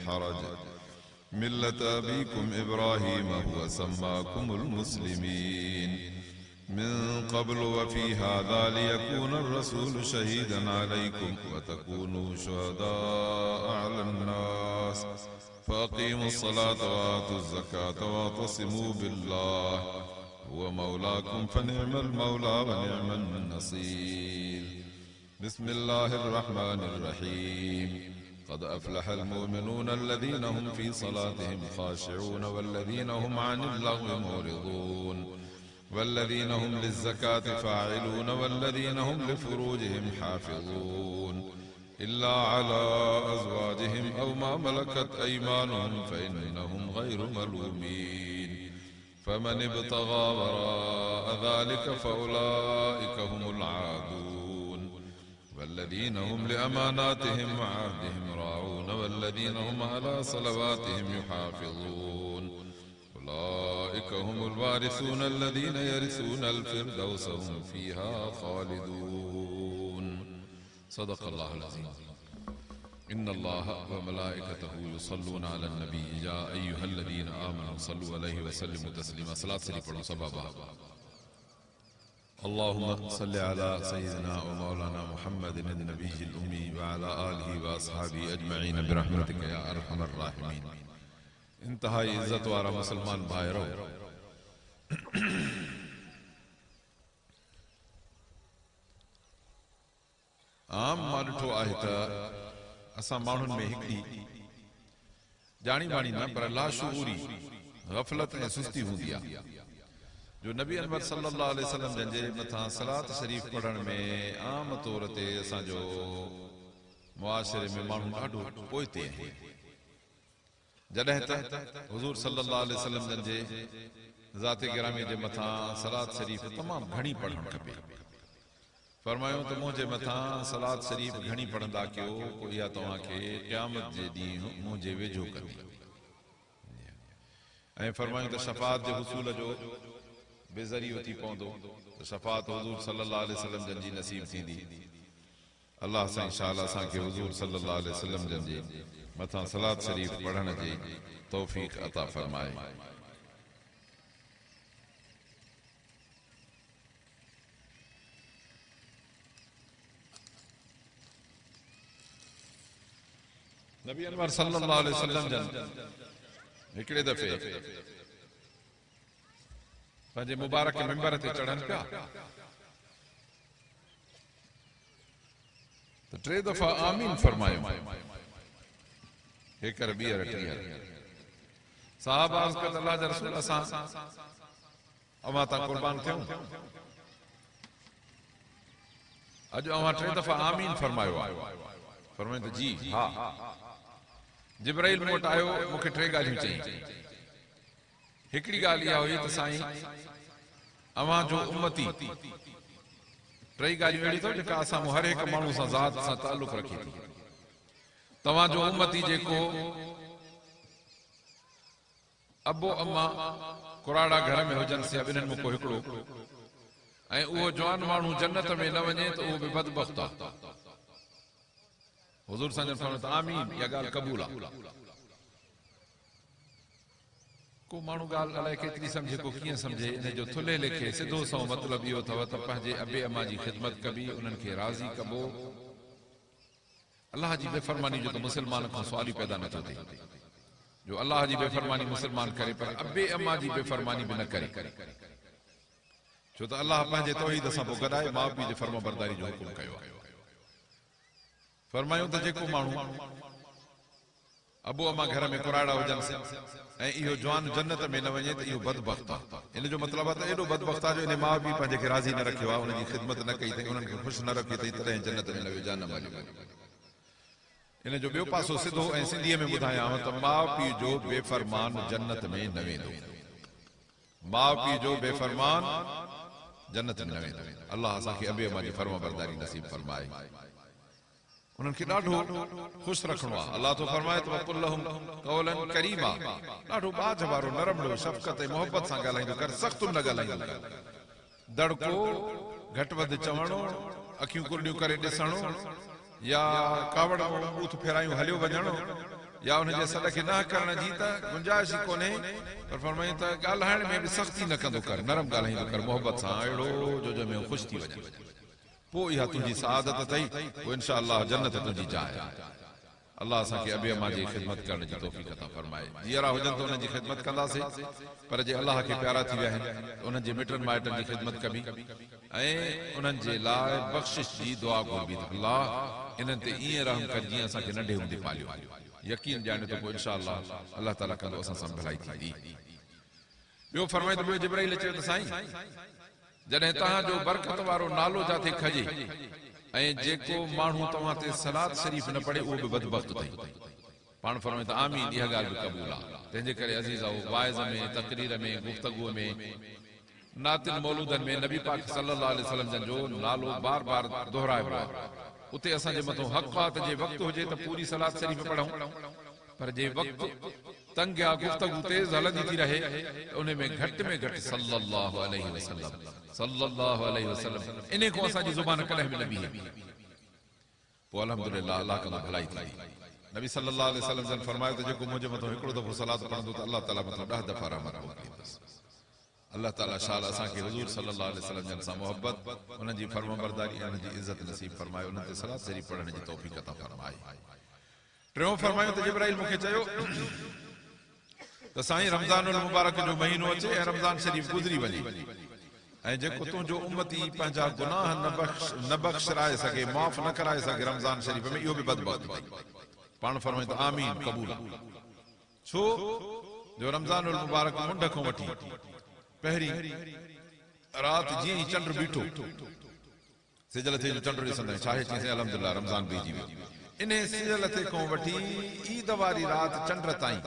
حرج ملة أبيكم إبراهيم هو سماكم المسلمين من قبل وفي هذا ليكون الرسول شهيدا عليكم وتكونوا شهداء على الناس فأقيموا الصلاة وآتوا الزكاة واعتصموا بالله هو مولاكم فنعم المولى ونعم النصير. بسم الله الرحمن الرحيم. قد أفلح المؤمنون الذين هم في صلاتهم خاشعون والذين هم عن اللغو معرضون والذين هم للزكاة فاعلون والذين هم لفروجهم حافظون إلا على أزواجهم أو ما ملكت أيمانهم فإنهم غير ملومين فمن ابتغى وراء ذلك فأولئك هم العادون والذين هم لأماناتهم وعهدهم راعون والذين هم على صلواتهم يحافظون أولئك هم الوارثون الذين يرثون الفردوس هم فيها خالدون. صدق الله العظيم. إن الله وملائكته يصلون على النبي يا أيها الذين آمنوا صلوا عليه وسلموا تسليما. صلاة شريف پڑھو سبابا. اللهم صل على سيدنا ومولانا محمد النبي الأمي وعلى آله وأصحابه أجمعين برحمتك يا أرحم الراحمين. انتہائی عزت وارا مسلمان بھائرو، عام मां ॾिठो आहे त असां माण्हुनि में हिकिड़ी ॼाणी वाणी न पर लाशूरी ग़फ़लत ऐं सुस्ती हूंदी आहे जो नबी अनवर सल्लल्लाहु अलैहि वसल्लम जंहिंजे मथां सलात शरीफ़ पढ़ण में आम तौर ते असांजो मुआशिरे में माण्हू ॾाढो पोइते आहिनि जॾहिं त हुज़ूर सल्लल्लाहु अलैहि वसल्लम जंहिंजे ज़ाते गिरामी जे मथां सलात शरीफ़ तमामु घणी पढ़णु खपे। फरमायूं त मुंहिंजे मथां सलात शरीफ़ घणी पढ़ंदा कयो पोइ इहा तव्हांखे क़यामत जे ॾींहुं मुंहिंजे वेझो कंदी ऐं फरमायूं त शफ़ाअत जे हुसूल जो बेज़रियो थी पवंदो त शफ़ाअत हुज़ूर सल्लल्लाहु अलैहि वसल्लम जन जी नसीब थींदी। अल्लाह सां इंशाअल्लाह असांखे हुज़ूर सल्लल्लाहु अलैहि वसल्लम जन जे मथां सलात शरीफ़ पढ़ण जी तौफ़ीक़ अता फरमाए। नबी अनवर सल्लल्लाहु अलैहि वसल्लम जन हिकिड़े दफ़े पंहिंजे मुबारक मिंबर ते चढ़नि पिया त टे दफ़ा आमीन फरमायो हेकर ॿीहर टीहर साहब अर्ज़ कनि अल्लाह जा रसूल असां अवां तां क़ुर्बान थियूं अॼु अवां टे दफ़ा आमीन फरमायो आहे। फरमायो त जी हा। जिब्राइल मूं वटि आयो मूंखे टे ॻाल्हियूं चई। हिकिड़ी ॻाल्हि इहा हुई त साईं अवां जो उम्मती टई ॻाल्हियूं अहिड़ी अथव जेका असां हर हिकु माण्हू सां ज़ात सां तालुक़ रखे थी। तव्हांजो उम्मती जेको अबो अम्मा कुराड़ा घर में हुजनि या ॿिन्हिनि में को हिकिड़ो ऐं उहो जवान माण्हू जन्नत में न वञे त उहो बि बदबख़्त आहे। हुज़ूर साईं फरमायो आमीन इहा ॻाल्हि क़बूल आहे। को माण्हू ॻाल्हि अलाए केतिरी सम्झे को कीअं सम्झे इन जो थुले लेखे सिधो सओ मतिलबु इहो अथव त पंहिंजे अबे अम्मा जी ख़िदमत कबी उन्हनि खे राज़ी कबो। अल्लाह जी बेफ़रमानी जो त मुस्लमान खां सुवाल ई पैदा नथो थिए जो अल्लाह जी बेफ़रमानी मुस्लमान करे पर अबे अम्मा जी बेफ़रमानी बि न करे छो त अल्लाह पंहिंजे तौहीद सां पोइ गॾाए माउ पीउ जे फर्मा बरदारी जो हुकुम कयो आहे। फरमायूं त जेको माण्हू अबो अम्मा घर में कुराड़ा हुजनि ऐं इहो जवान जन्नत में न वञे त इहो बदबख़्त आहे। इन जो मतिलबु आहे त एॾो बदबख़्त आहे जो इन माउ पीउ पंहिंजे खे राज़ी न रखियो आहे उनजी ख़िदमत न कई अथई उन्हनि खे ख़ुशि न रखी अथई तॾहिं जन्नत में न वियो जान मालियो। इन जो ॿियो पासो सिधो ऐं सिंधीअ में ॿुधायांव त माउ पीउ जो बेफ़रमान जन्नत में न वेंदो। माउ पीउ जो बेफ़रमान जन्नत में न वेंदो। अल्लाह असांखे अबे अम्मा जी फर्मा बरदारी नसीब फरमाए। उन्हनि खे ॾाढो ख़ुशि रखिणो आहे। अल्लाह तो फरमाए त वक़ुल लहुम क़ौलन करीमा ॾाढो बाज वारो नरमड़ो शफ़क़त ऐं मोहबत सां ॻाल्हाईंदो कर सख़्तु न ॻाल्हाईंदो कर। दड़को घटि वधि चवणो अखियूं कुरड़ियूं करे ॾिसणो या कावड़ बूथ फेरायूं हलियो वञणो या उनजे सॾ खे न करण जी त गुंजाइश ई कोन्हे, पर फरमायूं त ॻाल्हाइण में बि सख़्ती न कंदो कर, नरम ॻाल्हाईंदो कर, मोहबत सां, अहिड़ो जो जंहिंमें ख़ुशि थी वञे, पोइ इहा तुंहिंजी सआदत अथई, पोइ इनशा अल्लाह जन्नत तुंहिंजी जाइ। अल्लाह असांखे अबी अम्मा जी ख़िदमत करण जी तौफ़ीक़ अता फरमाए। जीअरा हुजनि त उन्हनि जी ख़िदमत कंदासीं, पर जे अल्लाह खे प्यारा थी विया आहिनि त उन्हनि जे मिटनि माइटनि जी ख़िदमत कबी ऐं उन्हनि जे लाइ बख़्शिश जी दुआ घुरबी त अल्लाह इन्हनि ते ईअं रहम कर जीअं असांखे नंढे हूंदे पालियो। यकीन ॼाणे त पोइ इनशा अल्लाह अल्लाह ताला कंदो असां सां भलाई थींदी। ॿियो फरमाए त ॿियो जिब्राईल चयो त साईं जॾहिं तव्हांजो बरकत वारो नालो जाते खजे ऐं जेको माण्हू तव्हां ते सलात शरीफ़ न पढ़े उहो बि बदबख्त अथई। पाण फरमाए त आमीन, इहा ॻाल्हि बि क़बूल आहे। तंहिंजे करे अज़ीज़ वाइज़ में, तक़रीर में, गुफ़्तगूअ में, नातिन मौलूदनि में नबी पाक सल्लल्लाहु अलैहि वसल्लम जन जो नालो बार बार दोहराइबो आहे। उते असांजे मथां हक़ आहे त जे वक़्तु हुजे त पूरी सलात शरीफ़ पढ़ूं, पर जे वक़्तु तंग या गुफ़्तगू तेज़ हलंदी थी रहे त उन में घटि सल्लल्लाहु अलैहि वसल्लम, सल्लल्लाहु अलैहि वसल्लम इन खां असांजी ज़ुबान कॾहिं बि न बीहे, पोइ अल्हम्दुलिल्लाह अल्लाह कंदो भलाई थींदी। नबी सल्लल्लाहु अलैहि वसल्लम जन फरमायो त जेको मुंहिंजे मथां हिकिड़ो दफ़ो सलात पढ़ंदो त अल्लाह ताला मथां 10 दफ़ा रहमत कंदुसि। अल्लाह ताला शाल असांखे हुज़ूर सल्लल्लाहु अलैहि वसल्लम जन सां मोहब्बत, उन्हनि जी फर्माबरदारी ऐं उन्हनि जी इज़त नसीब फरमाए, उन्हनि ते सलात शरीफ़ पढ़ण जी तौफ़ीक़ अता फरमाए। टियों फरमायो त जिब्राईल मूंखे चयो त साईं रमज़ानुल मुबारक जो महीनो अचे ऐं रमज़ान शरीफ़ गुज़री वञे ऐं जेको तुंहिंजो उम्मती पंहिंजा गुनाह न बख़्शराए सघे, माफ़ न कराए सघे रमज़ान शरीफ़ में, इहो बि बदबख्त अथई। पाण फरमाए त आमीन, क़बूल। छो जो रमज़ानुल मुबारक मुंड खां वठी पहिरीं राति जीअं ई चंड बीठो सिजल थे जो चंड ॾिसंदा आहियूं, छाहे चईं अल्हम्दुलिल्लाह रमज़ान बीजी वियो। इन सिजल थे खां वठी ईद वारी राति चंड ताईं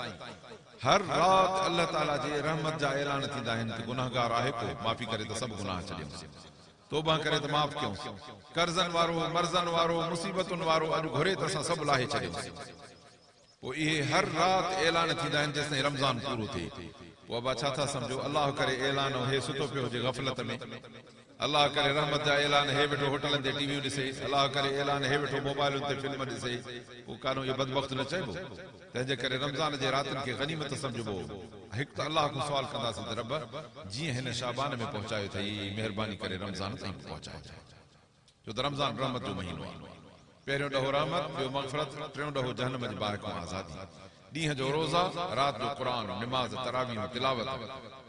हर राति अल्लाह ताला जे रहमत जा ऐलान थींदा आहिनि त गुनाहगार आहे को, माफ़ी करे त सभु गुनाह छॾियोसि, तौबा करे त माफ़ कयोसि, कर्ज़नि वारो, मर्ज़नि वारो, मुसीबतुनि वारो अॼु घुरे त असां सभु लाहे छॾियोसि। पोइ इहे हर राति ऐलान थींदा आहिनि जेसिताईं रमज़ान पूरो थिए। पोइ अबा छा था सम्झो, अल्लाह करे ऐलान हे सुतो पियो हुजे ग़फ़लत में, अल्लाह करे रहमत जा ऐलान हे वेठो होटलनि ते टीवियूं ॾिसे, अल्लाह करे ऐलान हे वेठो मोबाइलुनि ते फिल्म ॾिसे, पोइ कानो इहो बदबख्त न चइबो। तंहिंजे करे रमज़ान जे रातिनि खे गनीमत सम्झबो। हिकु त अल्लाह खां सुवाल कंदासीं त रब जीअं हिन शाबान में पहुचायो अथई, महिरबानी करे रमज़ान ताईं पहुचाए, छो त रमज़ान रहमत जो महीनो आहे। पहिरियों ॾहों रहमत, ॿियो मग़फ़िरत, टियों ॾहों जहन्नम जे बाहि खां आज़ादी, ॾींहं जो रोज़ा, राति जो क़ुरान, निमाज़, तरावीह, तिलावत।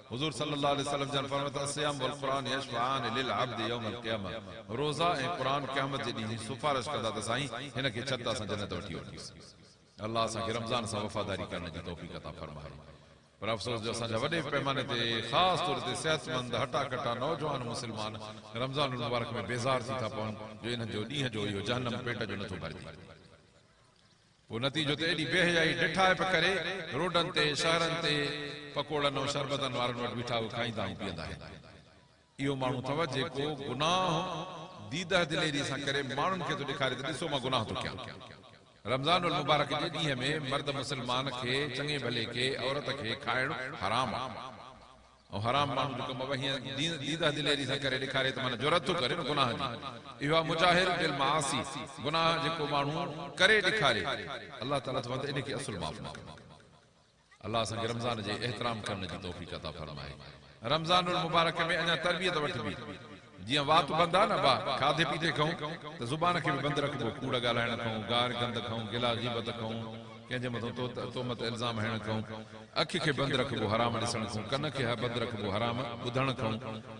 हुज़ूर सल्लल्लाहु अलैहि वसल्लम जन फरमाया अस्सियाम वल क़ुरान यशफ़ाअन लिल अब्द यौमल क़ियामह, रोज़ा ऐं क़ुरान क़यामत जे ॾींहुं सिफ़ारिश कंदा त साईं हिन खे छत असां जन्नत वठी वठीसि। अल्लाह असांखे रमज़ान सां वफ़ादारी करण जी तौफ़ीक़ अता फरमाए। पर अफ़सोस जो असांजा वॾे पैमाने ते ख़ासि तौर ते सेहतमंद हटा कटा नौजवान मुस्लमान रमज़ानुल मुबारक में बेज़ार थी था पवनि जो इन्हनि जो ॾींहं जो इहो जहन्नम पेट जो नथो भरिजे। पोइ नतीजो त एॾी बेहयाई ॾिठाइप करे रोडनि ते, शहरनि ते पकोड़नि ऐं शरबतनि वारनि वटि बीठा खाईंदा ऐं पीअंदा आहिनि। इहो माण्हू अथव जेको गुनाह दीदा दिलेरी सां करे माण्हुनि खे थो ॾेखारे त ॾिसो मां गुनाह थो कयां। रमज़ानुल मुबारक जे ॾींहं में मर्द मुस्लमान खे, चङे भले खे, औरत खे खाइणु हराम आहे। ऐं हराम माण्हू जो कमु हीअं दीदा दिलेरी सां करे ॾेखारे त माना जुरत थो करे न गुनाह जी। इहो आहे मुजाहिर बिल मासी, गुनाह जेको माण्हू करे ॾेखारे, अल्लाह ताला चवंदो त इनखे असुल माफ़ न कंदो। अल्लाह असांखे रमज़ान जे एहतराम करण जी तौफ़ीक़ अता फरमाए। रमज़ानुल मुबारक में अञा तरबियत वठबी, जीअं वात बंदि आहे न बा, खाधे पीते खाऊं त ज़ुबान खे बि बंदि रखिबो, कूड़ ॻाल्हाइण खाऊं, गार गंद खाऊं, गिला गीबत खाऊं, कंहिंजे मथां तोहमत इल्ज़ाम हणण खाऊं, अखि खे बंदि रखिबो हराम ॾिसण खां, कन खे बंदि रखिबो हराम ॿुधण खां,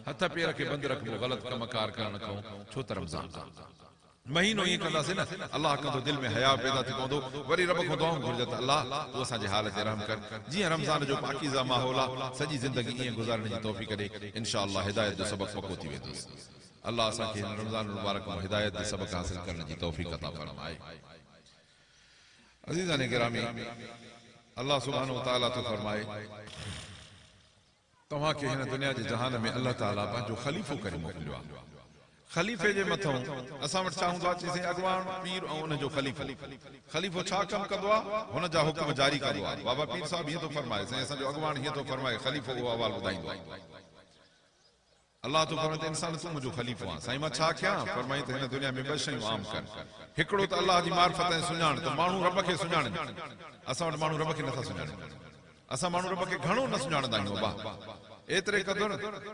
हथ पेर खे बंदि रखिबो ग़लति कमकार करण खां, छो त रमज़ान महीनो ईअं कंदासीं न अल्लाह कंदो दिलि में हया पैदा थी पवंदो। वरी रब खां दुआऊं घुरिजे त अल्लाह तूं असांजे हाल ते रहम कर। जीअं रमज़ान जो पाकीज़ा माहौल आहे, सॼी ज़िंदगी ईअं गुज़ारण जी तौफ़ीक़ ॾे, इंशा अल्लाह हिदायत जो सबक़ पको थी वेंदुसि। अल्लाह असांखे रमज़ान मुबारक में हिदायत जो सबक़ हासिल करण जी तौफ़ीक़ अता फरमाए। अज़ीज़ान गिरामी, अल्लाह सुब्हानो व तआला तो फरमाए तव्हांखे हिन दुनिया जे जहान में अल्लाह ताला पंहिंजो ख़लीफ़ो करे मोकिलियो आहे। ख़लीफ़े जे मथां असां वटि छा हूंदो आहे, चईं अॻवान पीर ऐं उनजो ख़लीफ़ो। ख़लीफ़ो छा कमु कंदो आहे, हुन जा हुक्म जारी कंदो आहे। बाबा पीर साहिब हीअं थो फरमाए, साईं असांजो अॻवान हीअं थो फरमाए, ख़लीफ़ो उहो अहवाल ॿुधाईंदो आहे। अल्लाह तो फरमाए इंसान तू मुझो खलीफो आ साईं मां छा कया फरमाई त हिन दुनिया में ॿ शयूं आम कर हिकिड़ो त अल्लाह जी मार्फत ऐं सुञाण त माण्हू रब खे सुञाणनि असां वटि माण्हू रब खे नथा सुञाणनि असां माण्हू रब खे घणो न सुञाणंदा आहियूं वाह एतिरे क़दुर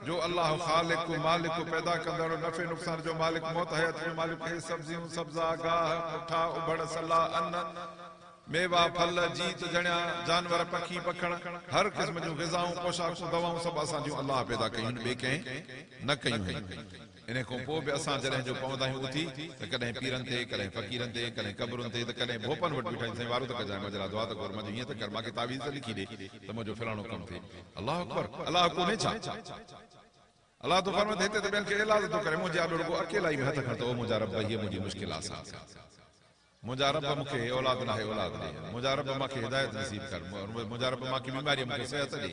जो अल्लाह ख़ालिक मालिक पैदा कंदड़ नफ़े नुक़सान जो मालिक मौत हयात जो मालिक हे सब्जियूं सब्ज़ा गाह पुठा उबड़ सला अन्न मेवा फल जीत जणिया जानवर पखी पखण हर क़िस्म जूं ग़िज़ाऊं पोशाकूं दवाऊं सभु असां जूं अल्लाह पैदा कयूं ॿिए कंहिं न कयूं आहिनि इन खां पोइ बि असां जॾहिं जो पवंदा आहियूं उथी त कॾहिं पीरनि ते कॾहिं फ़क़ीरनि ते कॾहिं क़बरुनि ते त कॾहिं भोपनि वटि बीठा आहिनि साईं वारो त कजांइ मजरा दुआ त कर मुंहिंजो हीअं त कर मूंखे तावीज़ त लिखी ॾे त मुंहिंजो फलाणो कमु थिए अल्लाह अकबर अल्लाह कोन्हे छा अल्लाह तो फरमाए हिते त ॿियनि खे इलाज थो करे मुंहिंजे आॾो रुॻो अकेला ई हथ खण त ओ मुंहिंजा रब हीअ मुंहिंजी मुश्किल आसान मुंहिंजा रब मूंखे औलाद न आहे औलाद ॾे मुंहिंजा रब मूंखे हिदायत नसीब कर मुंहिंजा रब मूंखे बीमारी मूंखे सिहत ॾे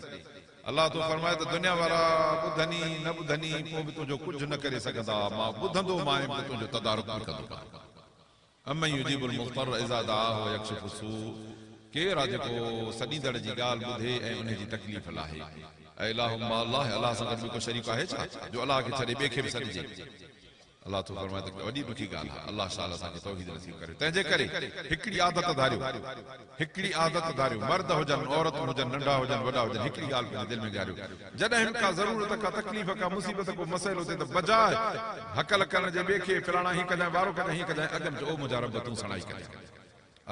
अल्लाह तो फरमाए त दुनिया वारा ॿुधनी न ॿुधनी पोइ बि तुंहिंजो कुझु न करे सघंदा मां ॿुधंदो मां आहियां त तुंहिंजो तदारुक न कंदो अमन युजीबुल मुज़्तर इज़ा दअाहु व यक्शिफु सू केरु आहे जेको सॾींदड़ जी ॻाल्हि ॿुधे ऐं उन जी तकलीफ़ लाहे ऐं अल्लाहुम्मा अल्लाह अल्लाह सां गॾु को शरीक आहे छा जो अल्लाह खे छॾे ॿिए खे बि सॾिजे अल्लाह तो फरमाए त वॾी ॾुखी ॻाल्हि आहे अल्लाह शाल असांखे तौहीद नसीब करे तंहिंजे करे हिकिड़ी आदत धारियो मर्द हुजनि औरतूं हुजनि नंढा हुजनि वॾा हुजनि हिकिड़ी ॻाल्हि पंहिंजे दिलि में ॻारियो जॾहिं का ज़रूरत का तकलीफ़ का मुसीबत को मसइलो थिए त बजाए हकल करण जे ॿिए खे फलाणा हीअ कजांइ वारो कजांइ हीअ कजांइ अॻिम जो ओ मुंहिंजा रब तूं सणाई कजांइ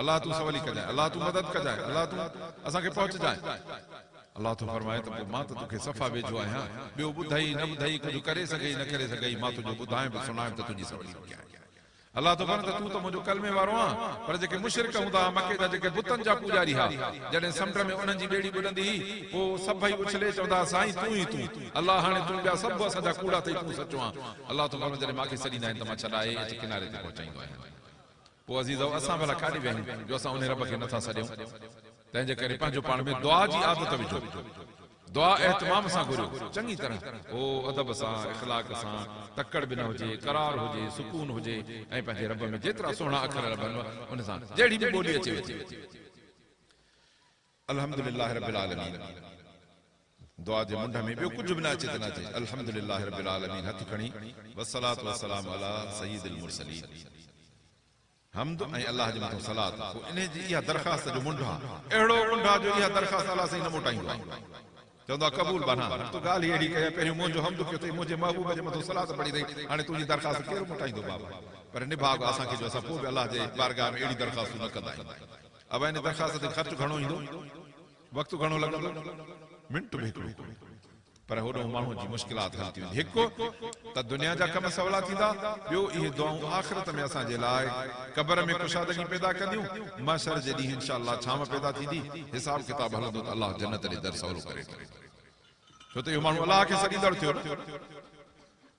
अल्लाह तूं सवली कजांइ अल्लाह तूं मदद कजांइ अल्लाह तूं असांखे पहुचजांइ अल्लाह तो फरमाए त पोइ मां त तोखे सफ़ा वेझो आहियां ॿियो ॿुधई न ॿुधई कुझु करे सघई न करे सघई मां तुंहिंजो ॿुधायां बि सुञाणां त तुंहिंजी सवली कयां अल्लाह तो फरमाए त तूं त मुंहिंजो कलमे वारो आहीं पर जेके मुशरिक हूंदा मके जा जेके बुतनि जा पूजारी हा जॾहिं समुंड में उन्हनि जी ॿेड़ी ॿुॾंदी हुई पोइ सभई उछले चवंदा साईं तूं ई तूं अल्लाह हाणे तूं ॿिया सभु असांजा कूड़ा अथई तूं सचो आहे अल्लाह तो फरमाए जॾहिं मूंखे सॾींदा आहिनि त मां छॾाए अची किनारे ते पहुचाईंदो आहियां पोइ अज़ीज़ो असां भला काॾे विया आहियूं जो असां उन रब खे नथा सॾियूं तंहिंजे करे पंहिंजो पाण में दुआ जी आदत विझो दुआ एहतमाम सां घुरियो चङी तरह ओ अदब सां इख़लाक सां तकड़ बि न हुजे करार हुजे सुकून हुजे ऐं पंहिंजे रब में जेतिरा सुहिणा अखर रबनि उन सां जहिड़ी बि ॿोली अचे अल्हम्दुलिल्लाह रब्बिल आलमीन दुआ जे मुंड में ॿियो कुझु बि न अचे त न अचे अल्हम्दुलिल्लाह रब्बिल आलमीन हथ खणी वस्सलातु वस्सलाम अला सय्यिदिल मुरसलीन हमद ऐं अल्लाह जे मथां सलात इन जी इहा दरख़्वास्त जो मुंड आहे अहिड़ो मुंड आहे जो इहा दरख़्वास्त अल्लाह साईं न मोटाईंदो आहे चवंदो कबूल बना तूं ॻाल्हि अहिड़ी कई पहिरियों मुंहिंजो हमद कयो अथई मुंहिंजे महबूब जे मथां सलात पढ़ी अथई हाणे तुंहिंजी दरख़्वास्त केरु मोटाईंदो बाबा पर निभाग असांखे जो असां पोइ बि अल्लाह जे बारगाह में अहिड़ी दरख़्वास्तूं न कंदा आहियूं अब इन दरख़्वास्त ते ख़र्चु घणो ईंदो वक़्तु घणो लॻंदो मिंट में हिकिड़ो पर होॾो माण्हू जी मुश्किलात हल थी वेंदी हिकु त दुनिया जा कम सवला थींदा ॿियो इहे दुआऊं आख़िरत में असांजे लाइ क़बर में कुशादगी पैदा कंदियूं महशर जे ॾींहुं इंशाअल्लाह छांव पैदा थींदी हिसाब किताब हलंदो त अल्लाह जन्नत ॾे दर सवलो करे छो त इहो माण्हू अल्लाह खे सॾींदड़ थियो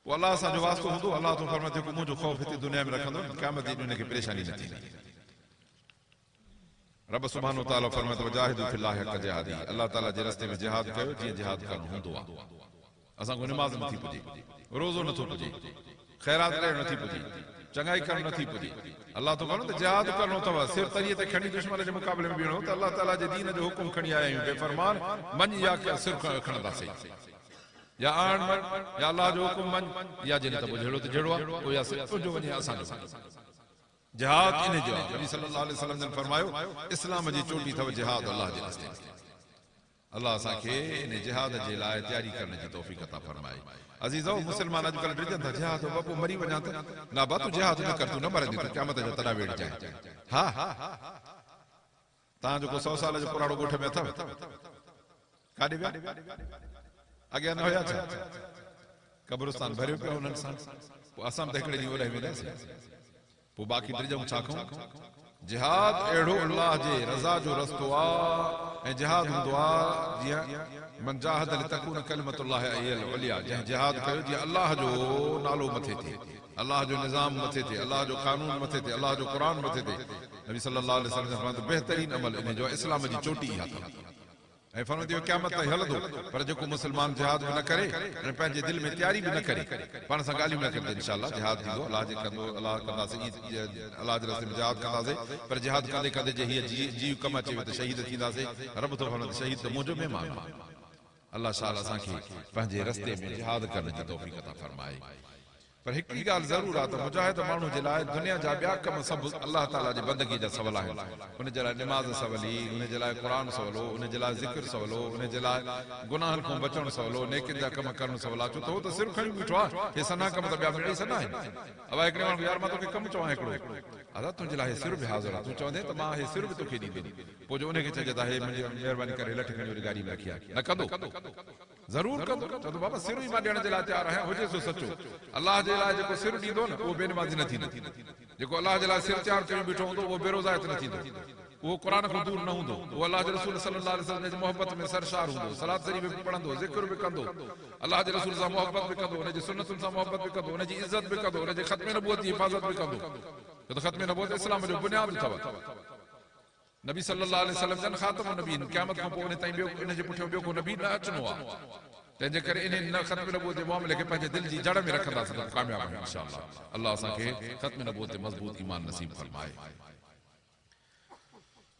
पोइ अल्लाह सां जो वास्तो हूंदो अल्लाह तो फरमाए जेको मुंहिंजो ख़ौफ़ हिते दुनिया में रखंदो क़यामत जे ॾींहुं हुनखे परेशानी न थींदी रब सुब्हानो तआला फरमाए त वजाहिदु फिल्लाहि हक़ जिहादी अल्लाह ताला जे रस्ते में जिहाद कयो जीअं जिहाद करणो हूंदो आहे असांखे निमाज़ नथी पुॼे रोज़ो नथो पुॼे ख़ैरात ॾियणु नथी पुॼे चङाई करणु नथी पुॼे अल्लाह तो फरमाए त जिहाद करणो अथव सिर तरीअ ते खणी दुश्मन जे मुक़ाबले में बीहणो त अल्लाह ताला जे दीन जो हुकुम खणी आया आहियूं बेफ़रमान मञ या सिर खणंदासीं या आण मञ या अल्लाह जो हुकुम मञ या जॾहिं त पोइ जहिड़ो त जहिड़ो आहे पोइ या तुंहिंजो वञे असांजो जिहाद इन जो आहे नबी सल्लल्लाहु अलैहि वसल्लम ने फरमायो इस्लाम जी चोटी अथव जिहाद अल्लाह जे रस्ते में अल्लाह असांखे इन जिहाद जे लाइ तयारी करण जी तौफ़ीक़ अता फरमाए अज़ीज़ो मुस्लमान अॼुकल्ह ॾिजनि था जिहाद बाबू मरी वञा त ना बा तूं जिहाद न कर तूं न मरंदी तूं क़यामत जा तॾहिं वेठ जाए हा तव्हां जेको 100 साल जो पुराणो ॻोठ में अथव काॾे विया अॻियां न हुया छा क़ब्रिस्तान भरियो पियो उन्हनि सां पोइ असां बि त हिकिड़े ॾींहुं ओॾे वेंदासीं पोइ बाक़ी ड्रिजूं छा कयूं जिहाद अहिड़ो अल्लाह जे रज़ा जो रस्तो आहे ऐं जिहाद हूंदो आहे जीअं मन जाहद लितकून कलिमतुल्लाहि हियल उलिया जंहिं जिहाद कयो जीअं अल्लाह जो नालो मथे थिए अल्लाह जो निज़ाम मथे थिए अल्लाह जो कानून मथे थिए अल्लाह जो क़ुरान मथे थिए नबी सल्लल्लाहु अलैहि वसल्लम फरमायो बेहतरीन अमल इन जो इस्लाम जी चोटी इहा अथव ऐं फरमायो क़यामत ताईं हलंदो पर जेको मुस्लमान जिहाद न करे ऐं पंहिंजे दिलि में तयारी बि न करे पाण सां ॻाल्हियूं न कंदे इंशाअल्लाह जिहाद थींदो अल्लाह जे कंदो अल्लाह कंदासीं अल्लाह जे रस्ते में जिहाद कंदासीं पर जिहाद कंदे कंदे जे हीअ जीव कमु अचे त शहीद थींदासीं रब थो फरमाए शहीद त मुंहिंजो महिमान आहे अल्लाह ताला असांखे पंहिंजे रस्ते में जिहाद करण जी तौफ़ीक़ अता फरमाए। पर हिकिड़ी ॻाल्हि ज़रूर आहे त मुजाहिद माण्हू जे लाइ दुनिया जा ॿिया कम सभु अल्लाह ताला जे बंदगी जा सवला आहिनि। उन जे लाइ निमाज़ सवली, उन जे लाइ क़ुर सवलो, उन जे लाइ ज़िक्र सवलो, उन जे लाइ गुनाहनि खां बचणु सवलो, नेकिन जा कम करणु सवला। छो त उहो त सिर खणी बीठो आहे, हे सना कम त ॿिया मिड़ई सना आहिनि। अब हिकिड़े माण्हू यार मां तोखे कमु चवां हिकिड़ो, अदा तुंहिंजे लाइ सिर बि हाज़िर आहे, तूं चवंदे त मां हे सिर बि तोखे ॾींदुमि, पोइ जो उनखे चइजे त हे मुंहिंजी महिरबानी करे लठ खणी वरी गाॾी में रखी आहे, न कंदो ज़रूर कंदो। चवंदो बाबा सिर ई मां ॾियण जे लाइ तयारु आहियां, हुजे सो सचो। अलाह जे लाइ जेको सिर ॾींदो न उहो बेनमाज़ी न थींदो, जेको अलाह जे लाइ सिर तयारु करे बीठो हूंदो उहो बेरोज़ायत न थींदो, उहो क़ुर खां दूर न हूंदो, उहो अलाह जे रसूल सल्लल्लाहु अलैहि वसल्लम जी मोहबत में सरशार हूंदो, सलात शरीफ़ बि पढ़ंदो, ज़िक्र बि कंदो, अलाह जे रसूल सां मोहबत बि कंदो, उनजी सुन्नतुनि सां मोहबत बि कंदो, उनजी इज़त बि कंदो, उनजे ख़त्म नबूवत जी हिफ़ाज़त बि कंदो। छो त ख़त्म नबूवत इस्लाम जो बुनियाद अथव। नबी सल्लल्लाहु अलैहि वसल्लम जन ख़ातम नबीन, क़यामत खां पोइ उन ताईं ॿियो इनजे पुठियां ॿियो को नबी न अचणो आहे। तंहिंजे करे इन न ख़त्म नबूवत जे मामले खे पंहिंजे दिलि जी जड़ में रखंदासीं त कामयाब आहियूं इंशाअल्लाह। अल्लाह असांखे ख़त्म नबूवत ते मज़बूत ईमान नसीब फरमाए।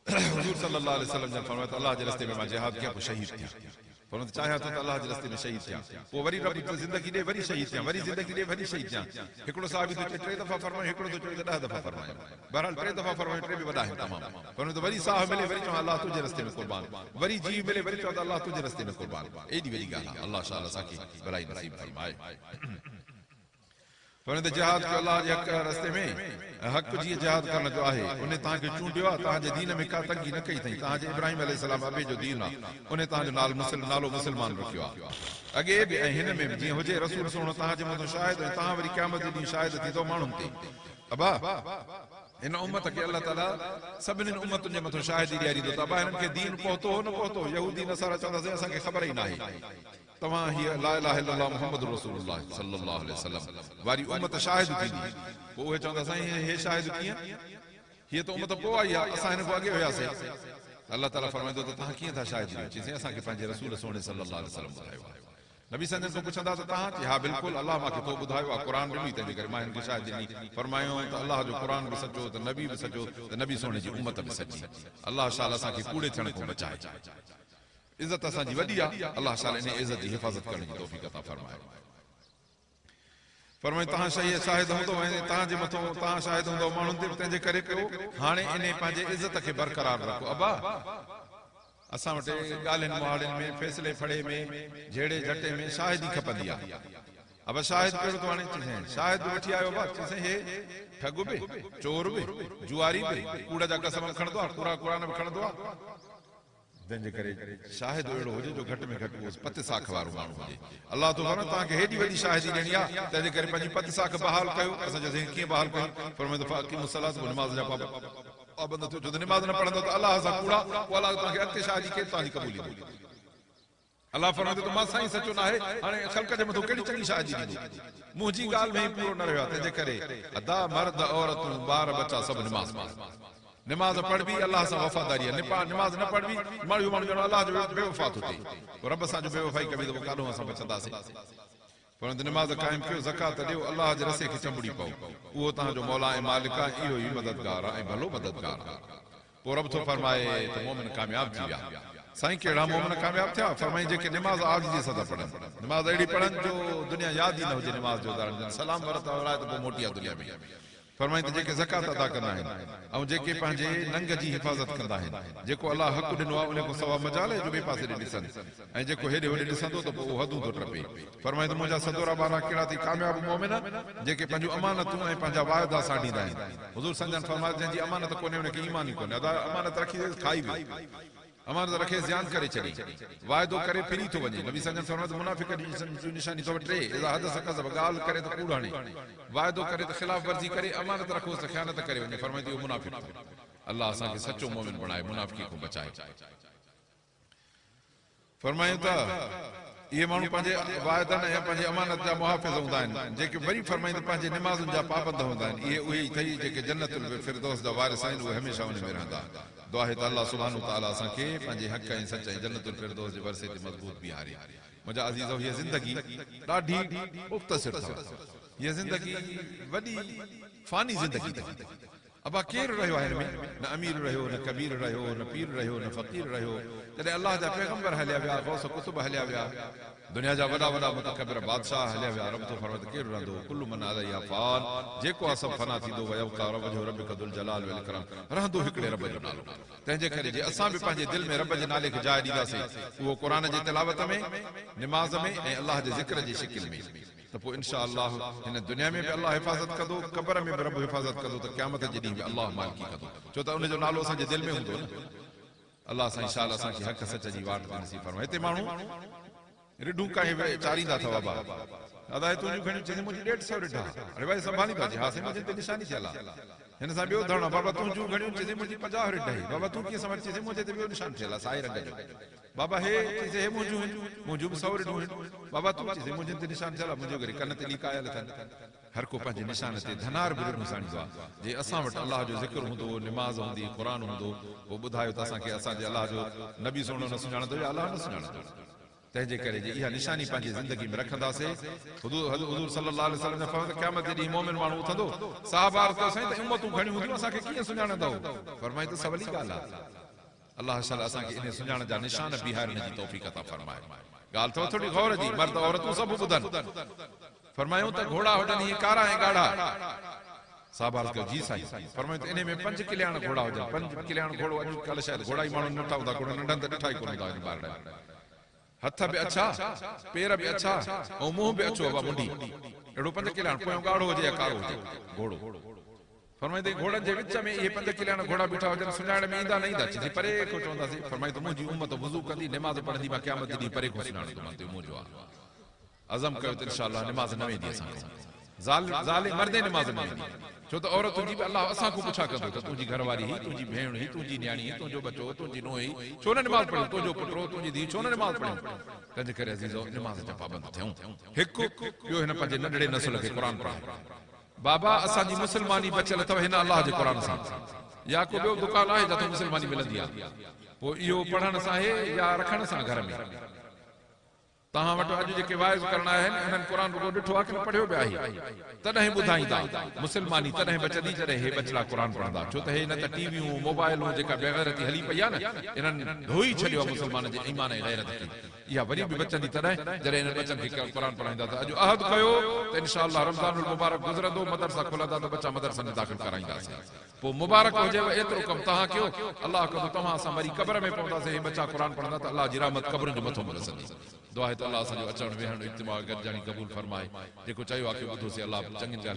हुज़ूर सल्लल्लाहु अलैहि वसल्लम जन फरमाया त अल्लाह जे रस्ते में मां जिहाद कयां पोइ शहीद थिया, पर चाहियां थो त अल्लाह जे रस्ते में शहीद थिया, पोइ वरी रब ज़िंदगी ॾे वरी शहीद थिया, वरी ज़िंदगी ॾे वरी शहीद थिया। हिकिड़ो साहिब थो चए 3 दफ़ा फरमायूं, हिकिड़ो थो चए 10 दफ़ा फरमायूं, बहरहाल 3 दफ़ा फरमायूं, 3 बि वॾा आहिनि तमामु। पर वरी साह मिले वरी चवां अल्लाह तुंहिंजे रस्ते में कुर्बान, वरी जीव मिले वरी चवां अल्लाह तुंहिंजे रस्ते में कुर्बान। एॾी वॾी ॻाल्हि आहे, अल्लाह ताला असांखे भलाई नसीब फरमाए। पर जिहाद कयो अल्लाह जे हक़ रस्ते में, हक़ जीअं जिहाद करण जो आहे, उन तव्हांखे चूंडियो आहे, तव्हांजे दीन में का तंगी न कई अथई। तव्हांजे इब्राहिम अलैहिस्सलाम अबे जो दीन आहे, उन तव्हांजो नालो मुस्लमान रखियो आहे। अॻे बि ऐं हिन में बि जीअं हुजे रसूल सुहिणो तव्हांजे मथां शाहिद, ऐं तव्हां वरी क़यामत जे ॾींहुं शाहिद थींदो माण्हुनि ते। अबा हिन उम्मत खे अल्लाह ताला सभिनीनि उम्मतुनि जे मथां शाहिदी ॾियारींदो त अबा हिननि खे दीन पहुतो हो न पहुतो, यहूदी नसारा चवंदासीं असांखे ख़बर ई न आहे। तव्हां हीअ ला इलाहा इल्लल्लाह मुहम्मद रसूलुल्लाह सल्लल्लाहु अलैहि वसल्लम वारी उम्मत शाहिद थींदी, पोइ उहे चवंदा साईं हे शाहिद कीअं, हीअ त उम्मत पोइ आई आहे, असां हिन खां अॻे हुयासीं। अल्लाह ताला फरमाईंदो त तव्हां कीअं था शाहिद ॾियो, चईं असांखे पंहिंजे रसूल सोणे सल्लल्लाहु अलैहि वसल्लम ॿुधायो आहे। नबी संजन खां पुछंदा त तव्हां चई हा बिल्कुलु अल्लाह मूंखे तो ॿुधायो आहे, क़ुर ॾिनी, तंहिंजे करे मां हिन खे शाहिद ॾिनी। फरमायूं त अल्लाह जो क़ुर बि सचो, त नबी बि सचो, त नबी सोणे जी उम्मत बि सची। अल्लाह ताला असांखे कूड़े थियण खां बचाए। इज़त असांजी वॾी आहे, अल्लाह ताला इन इज़त जी हिफ़ाज़त करण जी तौफ़ीक़ अता फरमाए। फरमाए तव्हां शाहिद हूंदो, ऐं तव्हांजे मथां तव्हां शाहिद हूंदो माण्हुनि ते, तंहिंजे करे कयो हाणे इन पंहिंजे इज़त खे बरक़रार रखो। अबा असां वटि ॻाल्हियुनि मुहाड़ियुनि में, फैसले फड़े में, झेड़े झटे में शाहिदी खपंदी आहे। अब शाहिद कहिड़ो थो हाणे चईं शाहिद वठी आयो बा, चईं हे ठग बि, चोर बि, जुआरी बि, कूड़ जा कसम खणंदो आहे, क़ुरान बि खणंदो आहे। तंहिंजे करे शाहिद अहिड़ो हुजे जो घटि में घटि उहो पत साख वारो माण्हू हुजे। अल्लाह तो फरमाए तव्हांखे हेॾी वॾी शाहिदी ॾियणी आहे, तंहिंजे करे पंहिंजी पत साख बहाल कयो। असां चयोसीं कीअं बहाल कयूं, फरमाईंदो फ़ाक़िमुस सलात, निमाज़ जा पाबंद थियो। छो त निमाज़ न पढ़ंदो त अल्लाह सां कूड़ा, पोइ अल्लाह तव्हांखे अॻिते शादी केरु तव्हांजी क़बूली ॾींदो। अल्लाह फरमाईंदो त मां साईं सचो न आहे, हाणे ख़ल्क़ जे मथां कहिड़ी चङी शादी ॾींदो, मुंहिंजी ॻाल्हि में ई पूरो न रहियो आहे। तंहिंजे करे अदा मर्द औरतूं ॿार बच्चा सभु निमाज़ निमाज़ पढ़बी, अल्लाह सां वफ़ादारी आहे। निमाज़ न पढ़बी माण्हू ॼणो अल्लाह जो बेवफ़ा थो थिए, पोइ रब सां जो बेवफ़ाई कबी त पोइ काॾों असां बचंदासीं। पर निमाज़ क़ाइमु कयो, ज़कात ॾियो, अल्लाह जे रस्ते खे चंबड़ी पओ, उहो तव्हांजो मौला ऐं मालिक आहे, इहो ई मददगार आहे ऐं भलो मददगार आहे। पोइ रब थो फरमाए त मोमिन कामयाब थी विया। साईं कहिड़ा मोमिन कामयाब थिया? फरमाई जेके निमाज़ आजिज़ी सां था पढ़नि, निमाज़ अहिड़ी पढ़नि जो दुनिया यादि ई न हुजे निमाज़ जो उदाहरण, सलाम वरत त पोइ मोटी आहे दुनिया में। फरमाई त जेके ज़कात अदा कंदा आहिनि ऐं जेके पंहिंजे नंग जी हिफ़ाज़त कंदा आहिनि, जेको अल्लाह हक़ ॾिनो आहे उन खां सवा मजाले जो ॿिए पासे ॾे ॾिसनि, ऐं जेको हेॾे होॾे ॾिसंदो त पोइ उहो हदूं थो टपे। फरमाई त मुंहिंजा सदोरा ॿारा कहिड़ा थी कामयाब मोमिन, जेके पंहिंजूं अमानतूं ऐं पंहिंजा वाइदा साड़ींदा आहिनि। हुज़ूर संजन फरमाए जंहिंजी अमानत कोन्हे उनखे ईमान ई कोन्हे। अदा अमानत रखी खाई बि, अमानत रखे ज़ियान करे छॾी, वाइदो करे फिरी थो वञे। नबी संजन फरमाए मुनाफ़िक़ जी निशानी अथव 3, इज़ा हदस कज़ब, ॻाल्हि करे त कूड़ हणे, वाइदो करे त ख़िलाफ़ वर्ज़ी करे, अमानत रखोसि त ख़यानत करे वञे। फरमाए इहो मुनाफ़िक़। अल्लाह असांखे सचो मोमिन बणाए, मुनाफ़िक़ी खां बचाए। फरमायूं त इहे माण्हू पंहिंजे वाइदनि ऐं पंहिंजे अमानत जा मुहाफ़िज़ हूंदा आहिनि, जेके वरी फरमाईंदा पंहिंजे निमाज़ुनि जा पाबंद हूंदा आहिनि। इहे उहे ई थई जेके जन्नतुल फिरदौस जा वारिस आहिनि, उहे हमेशह उन में रहंदा। दुआ आहे त अल्लाह सुब्हानहू तआला असांखे पंहिंजे हक़ ऐं सच ऐं जन्नतुल फिरदौस जे वरसे ते मज़बूत बीहारे। मुंहिंजा अज़ीज़ो, हीअ ज़िंदगी ॾाढी मुख़्तसिर अथव, हीअ ज़िंदगी वॾी फ़ानी ज़िंदगी अथव। अबा केरु रहियो आहे हिन में? न अमीर रहियो, न कबीर रहियो, न पीर रहियो, न फ़क़ीर रहियो। जॾहिं अल्लाह जा पैगंबर हलिया विया, गौस कुतुब हलिया विया, दुनिया जा वॾा वॾा मुतकबिर बादशाह हलिया विया, रब तो फरमाए त केरु रहंदो? कुल्लु मन अलैहा फ़ान, जेको आहे सभु फना थींदो, वयबक़ा वजहु रब्बिका ज़ुल जलाल वल इकराम, रहंदो हिकिड़े रब जो नालो। तंहिंजे करे जे असां बि पंहिंजे दिलि में रब जे नाले खे जाइ ॾींदासीं, उहो क़ुरान जे तिलावत में, निमाज़ में ऐं अल्लाह जे ज़िक्र जी शिकिल में, त पोइ इंशा अल्लाह हिन दुनिया में बि अल्लाह हिफ़ाज़त कंदो, क़ब्र में बि रब हिफ़ाज़त कंदो, त क़यामत जे ॾींहुं बि अल्लाह मालिकी कंदो, छो त उन जो नालो असांजे दिलि में हूंदो न। अल्लाह सां इंशा अल्लाह असांखे हक़ सच जी वाट नसीब फरमाए। हिते माण्हू रिढूं काई चारींदा अथव, बाबा दादा तुंहिंजूं घणियूं चईंदी मुंहिंजी 150 रिढा, अरे भाई संभाली बाजी, हा साईं मुंहिंजे ते निशानी थियल आहे। हिन सां ॿियो धरणो, बाबा तुंहिंजूं घणियूं चईंदी मुंहिंजी 50 रिढा ई, बाबा तूं कीअं समझ चईंदी मुंहिंजे ते ॿियो निशान थियल आहे साए रंग जो, बाबा हे चईंदी हे मुंहिंजूं मुंहिंजूं बि 100 रिढूं आहिनि, बाबा तूं चईंदी मुंहिंजे ते निशान थियल आहे, मुंहिंजो घरी कन ते लिकायल अथनि। हर को पंहिंजे निशान ते धनार बि रिढूं साणींदो आहे। जे असां वटि अलाह जो ज़िक्र हूंदो, निमाज़ हूंदी, क़ुरान हूंदो, पोइ ॿुधायो त असांखे असांजे अलाह जो नबी सुहिणो न सुञाणंदो या अलाह न सुञाणंदो। तंहिंजे करे जे इहा निशानी पंहिंजी ज़िंदगी में रखंदासीं, हुज़ूर सल्लल्लाहु अलैहि वसल्लम ने फरमायो त क़यामत जे ॾींहुं मोमिन माण्हू उथंदो, सहाबा अर्ज़ कयो साईं त उम्मतूं घणियूं हूंदियूं, असांखे कीअं सुञाणंदो? फरमायो त सवली ॻाल्हि आहे, अलाह ताला असांखे इन सुञाण जा निशान बीहारण जी तौफ़ीक़ अता फरमाए। ॻाल्हि अथव थोरी गौर जी, मर्द औरतूं सभु ॿुधनि। फरमायूं त घोड़ा हुजनि इहे कारा ऐं ॻाढ़ा, साहबा अर्ज़ कयो जी साईं। फरमायूं त इन में 5 किलियाण घोड़ा हुजनि, 5 किलियाण घोड़ो अॼुकल्ह शायदि घोड़ा ई माण्हू नथा हूंदा, घोड़ा नंढनि त ॾिठा ई कोन हूंदा आहिनि ॿार, हथ बि अच्छा, पेर बि अच्छा ऐं मुंहुं बि अछो, बाबा मुंडी अहिड़ो 5 किलियाण, पोयों ॻाढ़ो हुजे या कारो हुजे घोड़ो। फरमाई त घोड़नि जे विच में इहे 5 किलियाण घोड़ा बीठा हुजनि, सुञाण में ईंदा न ईंदा, चईं परे को चवंदासीं। फरमाई त मुंहिंजी उम्मत वुज़ू कंदी, निमाज़ पढ़ंदी, मां क़यामत ॾींहुं परे को सुञाणंदोमांस, ते मुंहिंजो आहे। अज़म कयो त इंशा अल्लाह निमाज़ न वेंदी असांखे, ज़ालिम मर्दे निमाज़ न वेंदी, छो त औरतुनि जी बि अल्लाह असां खां पुछा कंदो त तुंहिंजी घरवारी ही, तुंहिंजी भेण ही, तुंहिंजी न्याणी ही, तुंहिंजो बचो, तुंहिंजी नूंहं ही छो न निमाज़ पढ़ियो, तुंहिंजो पुटु तुंहिंजी धीउ छो न निमाज़ पढ़ियो। तंहिंजे करे अज़ीज़ो निमाज़ जा पाबंद थियूं। हिकु ॿियो हिन पंहिंजे नंढड़े नस्ल खे क़ुरान पढ़ाए। बाबा असांजी मुस्लमानी बचियल अथव हिन अल्लाह जे क़ुरान सां, या को ॿियो दुकान आहे जिते मुस्लमानी मिलंदी आहे, पोइ इहो पढ़ण सां आहे या रखण सां घर में। तव्हां वटि अॼु जेके वाइज़ करणा आहिनि इन्हनि क़ुरान रुगो ॾिठो आहे कि न पढ़ियो बि आहे, तॾहिं ॿुधाईंदा मुस्लमानी तॾहिं बचंदी जॾहिं हे बचड़ा क़ुरान पढ़ंदा, छो त हे न त टीवियूं मोबाइलूं जेका बेग़ैरती हली पई आहे न, इन्हनि धोई छॾियो आहे मुस्लमान जे ईमान ऐं ग़ैरत खे। इहा वरी बि बचंदी तॾहिं जॾहिं इन्हनि बचनि खे क़ुरान पढ़ाईंदा। त अॼु अहद कयो त इंशा अल्लाह रमज़ानुल मुबारक गुज़रंदो, मदरसा खुलंदा त बच्चा मदरसा में दाख़िल कराईंदासीं, पोइ मुबारक हुजेव एतिरो कमु तव्हां कयो, अल्लाह कंदो तव्हां असां वरी क़ब्र में पवंदासीं, हे बच्चा क़ुरान पढ़ंदा त अल्लाह जी रहमत क़ब्रुनि जो मथो मिलंदी। दुआ आहे त अल्लाह असांजो अचणु वेहणु इज्तिमा गॾिजाणी क़बूल फरमाए। जेको चयो आहे कि ॿुधोसीं, अल्लाह चङियुनि ॻाल्हियुनि